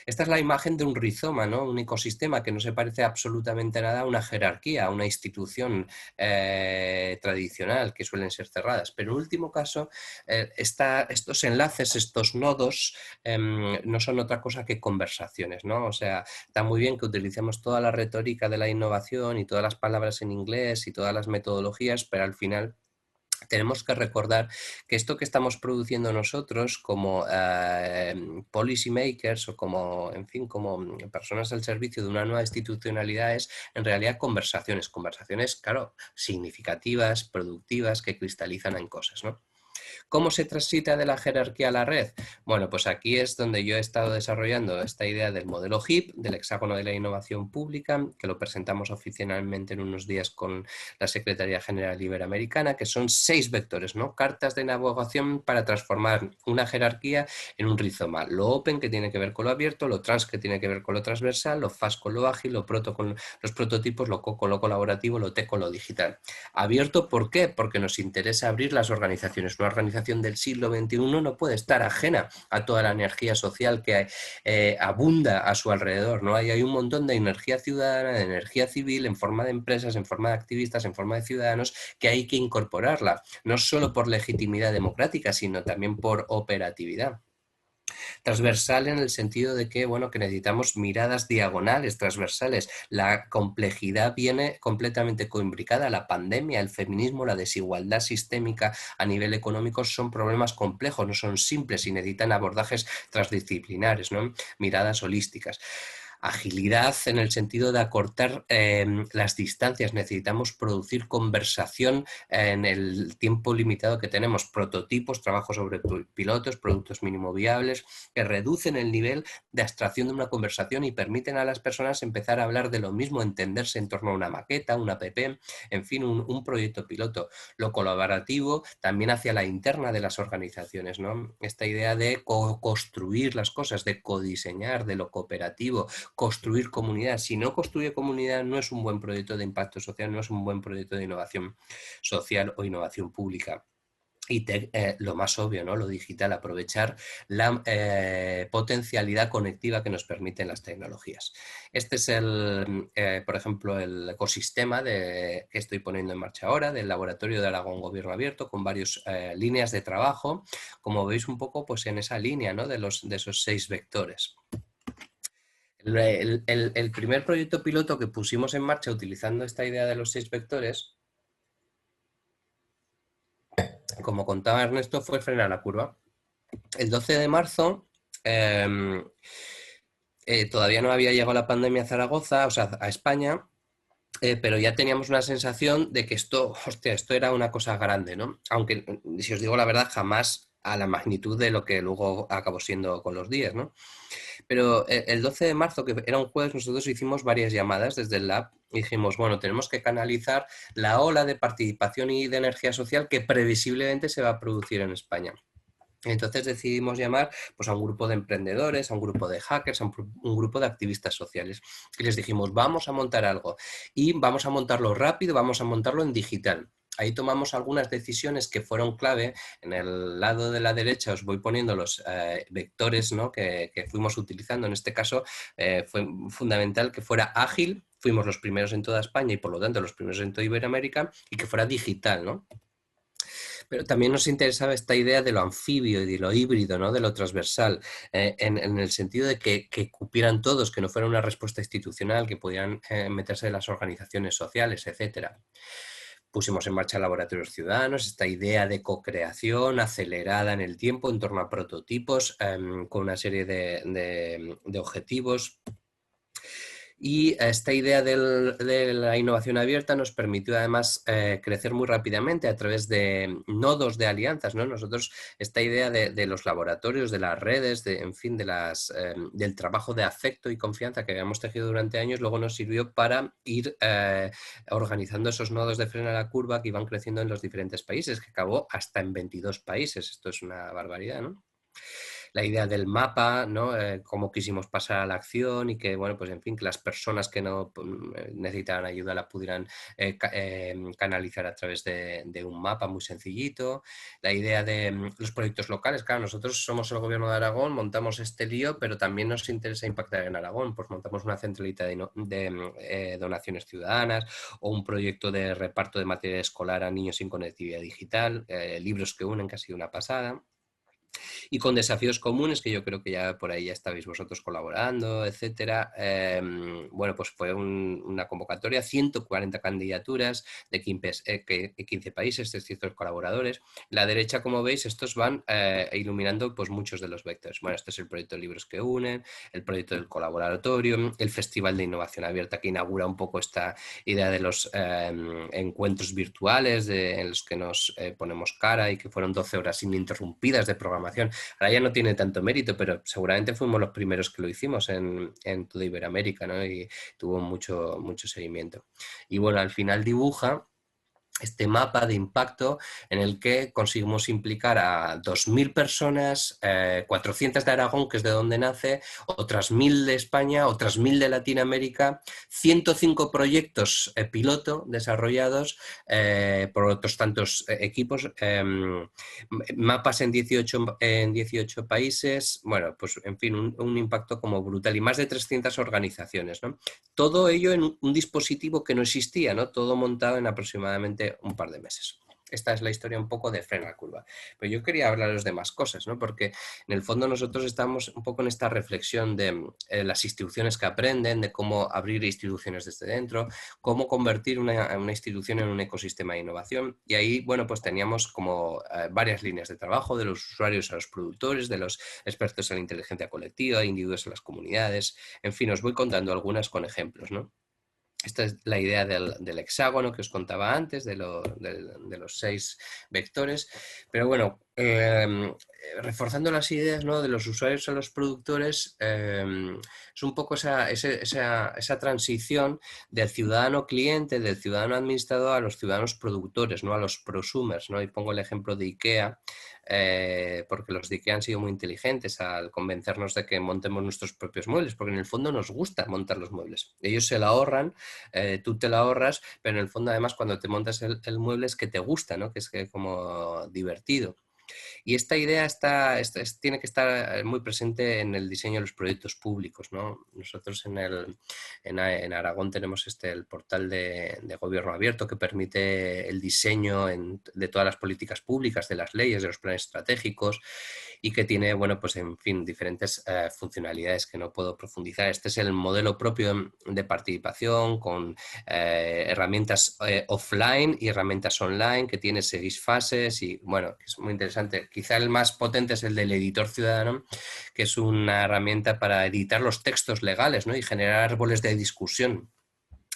Esta es la imagen de un rizoma, ¿no? Un ecosistema que no se parece absolutamente nada a una jerarquía, a una institución tradicional, que suelen ser cerradas. Pero en último caso, estos enlaces, estos nodos, no son otra cosa que conversaciones, ¿no? O sea, está muy bien que utilicemos toda la retórica de la innovación y todas las palabras en inglés y todas las metodologías, pero al final tenemos que recordar que esto que estamos produciendo nosotros como policy makers o como, en fin, como personas al servicio de una nueva institucionalidad es en realidad conversaciones, claro, significativas, productivas, que cristalizan en cosas, ¿no? ¿Cómo se transita de la jerarquía a la red? Bueno, pues aquí es donde yo he estado desarrollando esta idea del modelo HIP, del hexágono de la innovación pública, que lo presentamos oficialmente en unos días con la Secretaría General Iberoamericana, que son 6 vectores, ¿no? Cartas de navegación para transformar una jerarquía en un rizoma. Lo open, que tiene que ver con lo abierto, lo trans, que tiene que ver con lo transversal, lo fast con lo ágil, lo proto con los prototipos, lo co con lo colaborativo, lo t con lo digital. Abierto, ¿por qué? Porque nos interesa abrir las organizaciones. Una organización del siglo XXI no puede estar ajena a toda la energía social que abunda a su alrededor, ¿no? Hay un montón de energía ciudadana, de energía civil, en forma de empresas, en forma de activistas, en forma de ciudadanos, que hay que incorporarla, no solo por legitimidad democrática, sino también por operatividad. Transversal en el sentido de que, bueno, que necesitamos miradas diagonales, transversales. La complejidad viene completamente coimbricada. La pandemia, el feminismo, la desigualdad sistémica a nivel económico son problemas complejos, no son simples y necesitan abordajes transdisciplinares, ¿no? Miradas holísticas. Agilidad en el sentido de acortar las distancias. Necesitamos producir conversación en el tiempo limitado que tenemos. Prototipos, trabajo sobre pilotos, productos mínimo viables, que reducen el nivel de abstracción de una conversación y permiten a las personas empezar a hablar de lo mismo, entenderse en torno a una maqueta, una app, en fin, un proyecto piloto. Lo colaborativo también hacia la interna de las organizaciones, ¿no? Esta idea de construir las cosas, de codiseñar, de lo cooperativo, construir comunidad. Si no construye comunidad, no es un buen proyecto de impacto social, no es un buen proyecto de innovación social o innovación pública. Y lo más obvio, ¿no? Lo digital, aprovechar la potencialidad conectiva que nos permiten las tecnologías. Este es por ejemplo, el ecosistema que estoy poniendo en marcha ahora, del Laboratorio de Aragón Gobierno Abierto, con varias líneas de trabajo, como veis un poco pues, en esa línea, ¿no? de esos 6 vectores. El primer proyecto piloto que pusimos en marcha utilizando esta idea de los 6 vectores, como contaba Ernesto, fue frenar la curva. El 12 de marzo todavía no había llegado la pandemia a Zaragoza, o sea, a España, pero ya teníamos una sensación de que esto era una cosa grande, ¿no? Aunque, si os digo la verdad, jamás a la magnitud de lo que luego acabó siendo con los días, ¿no? Pero el 12 de marzo, que era un jueves, nosotros hicimos varias llamadas desde el lab y dijimos, bueno, tenemos que canalizar la ola de participación y de energía social que previsiblemente se va a producir en España. Entonces decidimos llamar pues, a un grupo de emprendedores, a un grupo de hackers, a un grupo de activistas sociales. Y les dijimos, vamos a montar algo y vamos a montarlo rápido, vamos a montarlo en digital. Ahí tomamos algunas decisiones que fueron clave. En el lado de la derecha os voy poniendo los vectores, ¿no? que fuimos utilizando. En este caso fue fundamental que fuera ágil. Fuimos los primeros en toda España y por lo tanto los primeros en toda Iberoamérica, y que fuera digital, ¿no? Pero también nos interesaba esta idea de lo anfibio y de lo híbrido, ¿no? De lo transversal, en el sentido de que cupieran todos, que no fuera una respuesta institucional, que pudieran meterse en las organizaciones sociales, etcétera. Pusimos en marcha laboratorios ciudadanos, esta idea de co-creación acelerada en el tiempo en torno a prototipos, con una serie de objetivos. Y esta idea de la innovación abierta nos permitió además crecer muy rápidamente a través de nodos de alianzas, ¿no? Nosotros, esta idea de los laboratorios, de las redes, en fin, del trabajo de afecto y confianza que habíamos tejido durante años, luego nos sirvió para ir organizando esos nodos de freno a la curva que iban creciendo en los diferentes países, que acabó hasta en 22 países. Esto es una barbaridad, ¿no? la idea del mapa, ¿no? Cómo quisimos pasar a la acción y que, bueno, pues en fin, que las personas que no necesitaban ayuda la pudieran canalizar a través de un mapa muy sencillito. La idea de los proyectos locales, claro, nosotros somos el gobierno de Aragón, montamos este lío, pero también nos interesa impactar en Aragón, pues montamos una centralita de donaciones ciudadanas o un proyecto de reparto de material escolar a niños sin conectividad digital, libros que unen, que ha sido una pasada. Y con desafíos comunes, que yo creo que ya por ahí ya estabais vosotros colaborando, etcétera. Bueno, pues fue una convocatoria, 140 candidaturas de 15 países, 300 colaboradores. La derecha, como veis, estos van iluminando pues muchos de los vectores. Bueno, este es el proyecto de Libros que Unen, el proyecto del colaboratorio, el Festival de Innovación Abierta, que inaugura un poco esta idea de los encuentros virtuales en los que nos ponemos cara, y que fueron 12 horas ininterrumpidas de programación. Ahora ya no tiene tanto mérito, pero seguramente fuimos los primeros que lo hicimos en toda Iberoamérica, ¿no? Y tuvo mucho seguimiento. Y bueno, al final dibuja este mapa de impacto en el que conseguimos implicar a 2.000 personas, 400 de Aragón, que es de donde nace, otras 1.000 de España, otras 1.000 de Latinoamérica, 105 proyectos piloto desarrollados por otros tantos equipos, mapas en 18 países, bueno, pues en fin, un impacto como brutal, y más de 300 organizaciones, ¿no? Todo ello en un dispositivo que no existía, ¿no? Todo montado en aproximadamente un par de meses. Esta es la historia un poco de Frena la Curva. Pero yo quería hablaros de más cosas, ¿no? Porque en el fondo nosotros estamos un poco en esta reflexión de las instituciones que aprenden, de cómo abrir instituciones desde dentro, cómo convertir una institución en un ecosistema de innovación. Y ahí, bueno, pues teníamos como varias líneas de trabajo, de los usuarios a los productores, de los expertos en la inteligencia colectiva, individuos en las comunidades. En fin, os voy contando algunas con ejemplos, ¿no? Esta es la idea del hexágono que os contaba antes, de los 6 vectores. Pero bueno, reforzando las ideas, ¿no?, de los usuarios a los productores, es un poco esa transición del ciudadano cliente, del ciudadano administrador a los ciudadanos productores, ¿no?, a los prosumers, ¿no? Y pongo el ejemplo de IKEA, porque los de IKEA han sido muy inteligentes al convencernos de que montemos nuestros propios muebles, porque en el fondo nos gusta montar los muebles. Ellos se la ahorran, tú te la ahorras, pero en el fondo además cuando te montas el mueble es que te gusta, ¿no? Que es como divertido. Y esta idea tiene que estar muy presente en el diseño de los proyectos públicos, ¿no? Nosotros en Aragón tenemos el portal de gobierno abierto que permite el diseño de todas las políticas públicas, de las leyes, de los planes estratégicos, y que tiene, bueno, pues en fin, diferentes funcionalidades que no puedo profundizar. Este es el modelo propio de participación con herramientas offline y herramientas online, que tiene 6 fases y, bueno, es muy interesante. Quizá el más potente es el del editor ciudadano, que es una herramienta para editar los textos legales, ¿no?, y generar árboles de discusión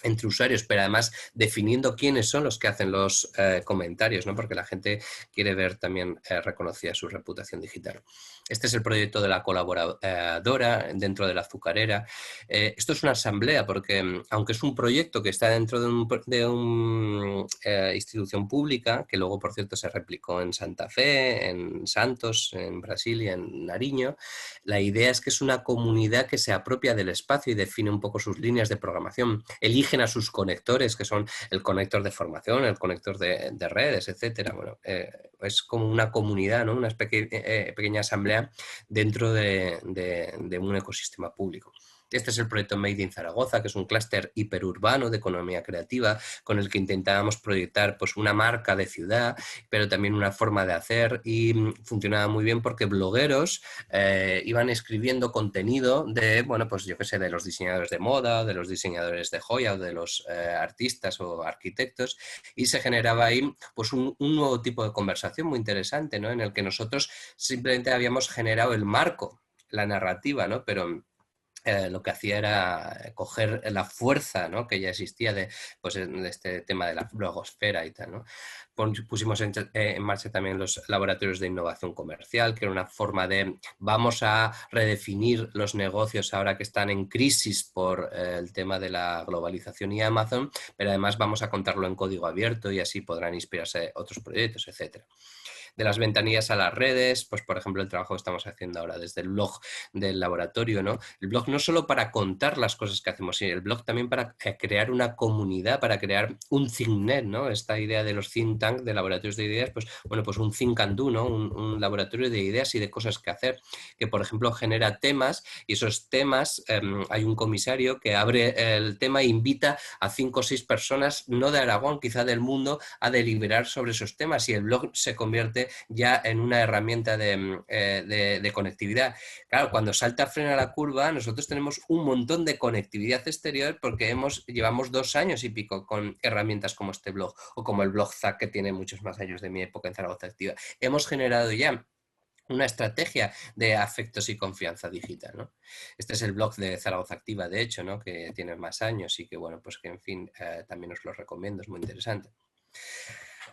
entre usuarios, pero además definiendo quiénes son los que hacen los comentarios, ¿no?, porque la gente quiere ver también reconocida su reputación digital. Este es el proyecto de la colaboradora dentro de la azucarera. Esto es una asamblea porque, aunque es un proyecto que está dentro de una institución pública, que luego, por cierto, se replicó en Santa Fe, en Santos, en Brasil y en Nariño, la idea es que es una comunidad que se apropia del espacio y define un poco sus líneas de programación. Eligen a sus conectores, que son el conector de formación, el conector de redes, etcétera. Bueno, es como una comunidad, ¿no?, una pequeña asamblea dentro de un ecosistema público. Este es el proyecto Made in Zaragoza, que es un clúster hiperurbano de economía creativa con el que intentábamos proyectar pues una marca de ciudad, pero también una forma de hacer, y funcionaba muy bien porque blogueros iban escribiendo contenido de, bueno, pues yo qué sé, de los diseñadores de moda, de los diseñadores de joya, o de los artistas o arquitectos, y se generaba ahí pues un nuevo tipo de conversación muy interesante, ¿no?, en el que nosotros simplemente habíamos generado el marco, la narrativa, ¿no?, pero lo que hacía era coger la fuerza, ¿no?, que ya existía de este tema de la blogosfera y tal, ¿no? Pusimos en marcha también los laboratorios de innovación comercial, que era una forma de vamos a redefinir los negocios ahora que están en crisis por el tema de la globalización y Amazon, pero además vamos a contarlo en código abierto y así podrán inspirarse otros proyectos, etcétera. de las ventanillas a las redes, pues por ejemplo el trabajo que estamos haciendo ahora desde el blog del laboratorio, ¿no? El blog no solo para contar las cosas que hacemos, sino el blog también para crear una comunidad, para crear un think net, ¿no? Esta idea de los think tank, de laboratorios de ideas, pues bueno, pues un think and do, ¿no? Un laboratorio de ideas y de cosas que hacer, que por ejemplo genera temas y esos temas, hay un comisario que abre el tema e invita a 5 o 6 personas, no de Aragón, quizá del mundo, a deliberar sobre esos temas y el blog se convierte ya en una herramienta de conectividad. Claro, cuando Salta frena la curva, nosotros tenemos un montón de conectividad exterior porque llevamos 2 años y pico con herramientas como este blog o como el blog ZAC, que tiene muchos más años de mi época en Zaragoza Activa. Hemos generado ya una estrategia de afectos y confianza digital, ¿no? Este es el blog de Zaragoza Activa, de hecho, ¿no? Que tiene más años y que, bueno, pues que en fin, también os lo recomiendo, es muy interesante.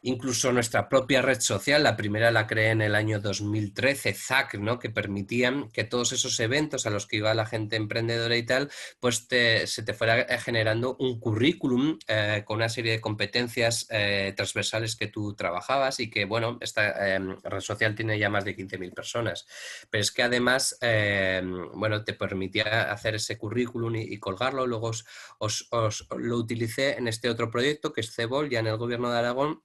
Incluso nuestra propia red social, la primera la creé en el año 2013, ZAC, ¿no? Que permitían que todos esos eventos a los que iba la gente emprendedora y tal, pues se te fuera generando un currículum con una serie de competencias transversales que tú trabajabas y que, bueno, esta red social tiene ya más de 15.000 personas. Pero es que además, bueno, te permitía hacer ese currículum y colgarlo. Luego os lo utilicé en este otro proyecto que es Cebol, ya en el Gobierno de Aragón,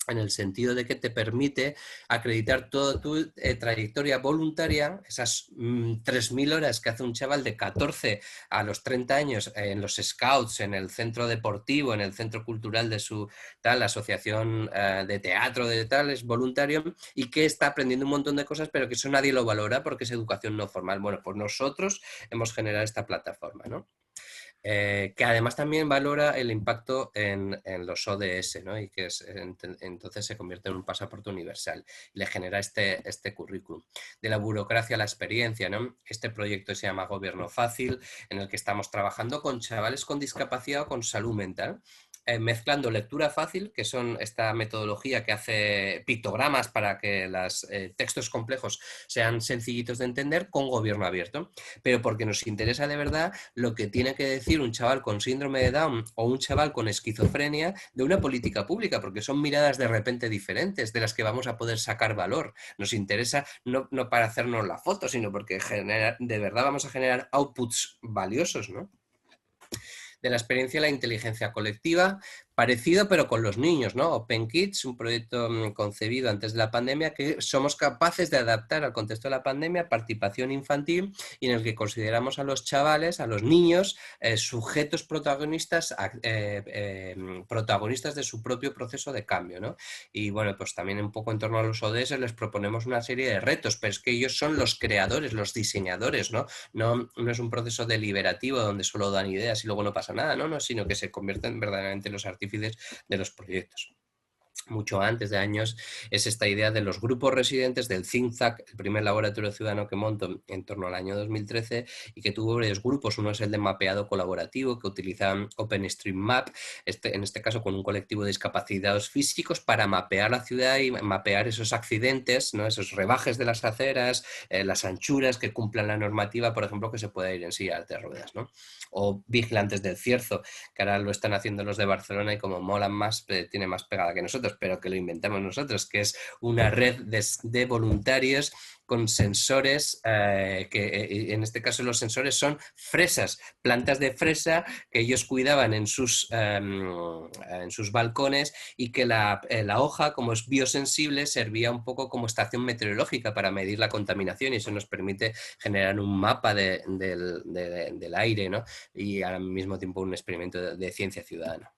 en el sentido de que te permite acreditar toda tu trayectoria voluntaria, esas 3.000 horas que hace un chaval de 14 a los 30 años en los scouts, en el centro deportivo, en el centro cultural de su tal asociación de teatro, de tal, es voluntario y que está aprendiendo un montón de cosas, pero que eso nadie lo valora porque es educación no formal. Bueno, pues nosotros hemos generado esta plataforma, ¿no? Que además también valora el impacto en los ODS, ¿no? Y que entonces se convierte en un pasaporte universal y le genera este currículum. De la burocracia a la experiencia, ¿no? Este proyecto se llama Gobierno Fácil, en el que estamos trabajando con chavales con discapacidad o con salud mental, mezclando lectura fácil, que son esta metodología que hace pictogramas para que los textos complejos sean sencillitos de entender, con gobierno abierto, pero porque nos interesa de verdad lo que tiene que decir un chaval con síndrome de Down o un chaval con esquizofrenia de una política pública, porque son miradas de repente diferentes de las que vamos a poder sacar valor. Nos interesa no para hacernos la foto, sino porque de verdad vamos a generar outputs valiosos, ¿no? De la experiencia de la inteligencia colectiva, parecido pero con los niños, ¿no? Open Kids, un proyecto concebido antes de la pandemia que somos capaces de adaptar al contexto de la pandemia, participación infantil, y en el que consideramos a los chavales, a los niños, sujetos protagonistas, protagonistas de su propio proceso de cambio, ¿no? Y bueno, pues también un poco en torno a los ODS les proponemos una serie de retos, pero es que ellos son los creadores, los diseñadores, ¿no? No es un proceso deliberativo donde solo dan ideas y luego no pasa nada, ¿no? Sino que se convierten verdaderamente en los artífices de los proyectos. Mucho antes de años, es esta idea de los grupos residentes del ThinkZac, el primer laboratorio ciudadano que monto en torno al año 2013 y que tuvo varios grupos. Uno es el de mapeado colaborativo, que utiliza OpenStreetMap, en este caso con un colectivo de discapacitados físicos, para mapear la ciudad y mapear esos accidentes, ¿no? Esos rebajes de las aceras, las anchuras que cumplan la normativa, por ejemplo, que se pueda ir en silla de ruedas, ¿no? O vigilantes del Cierzo, que ahora lo están haciendo los de Barcelona y como molan más, tiene más pegada que nosotros, pero que lo inventamos nosotros, que es una red de voluntarios con sensores, que en este caso los sensores son fresas, plantas de fresa que ellos cuidaban en sus balcones, y que la hoja, como es biosensible, servía un poco como estación meteorológica para medir la contaminación, y eso nos permite generar un mapa del aire, ¿no? Y al mismo tiempo un experimento de ciencia ciudadana.